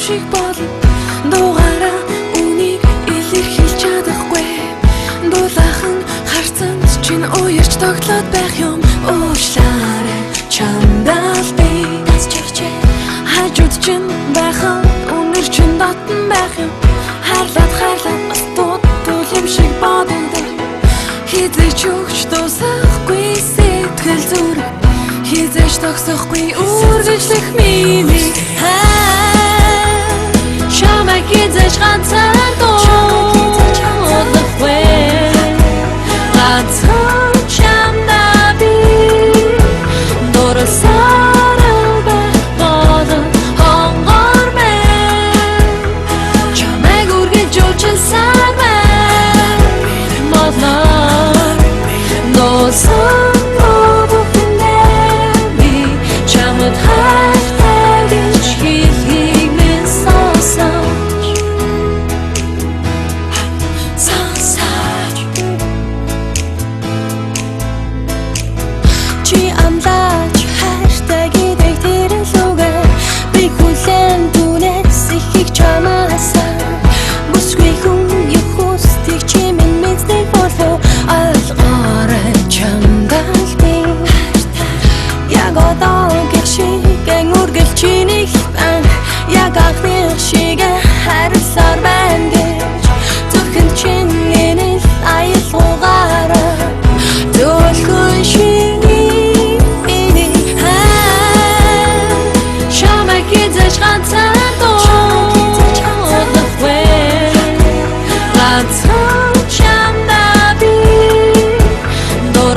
шиг болно дугаараа үнийг илэрхийлж чадахгүй дулаахан харцанд чинь уярч тогтлоод байх юм уушлаарай чамдаа би тасчихжээ хажууд чинь байхан өнөр чинь дотн байх юм харлаад бас дутуул юм шиг бодогдоо хизээч өгч дуусахгүй сэтгэл зүрх хизээч тогсохгүй үргэлжлэх миний чамайг хизээч ганцаар дуулахгүй ганцхан чамдаа би дуусаарай байх болон хонгор мэн чамайг үргэлж уучлсан мэн болон дуусан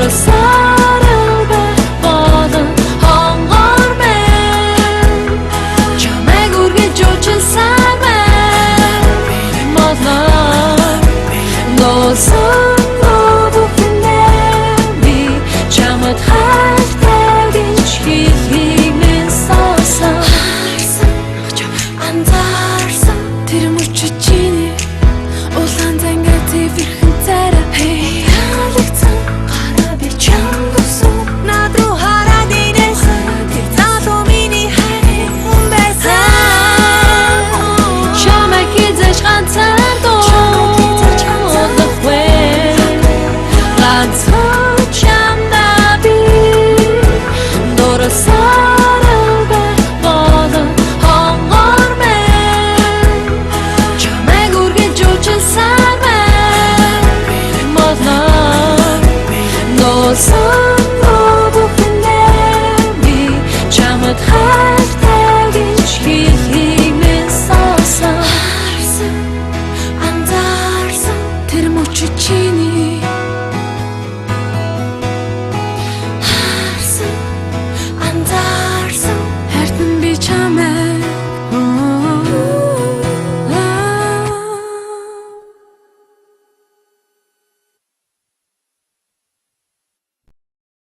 So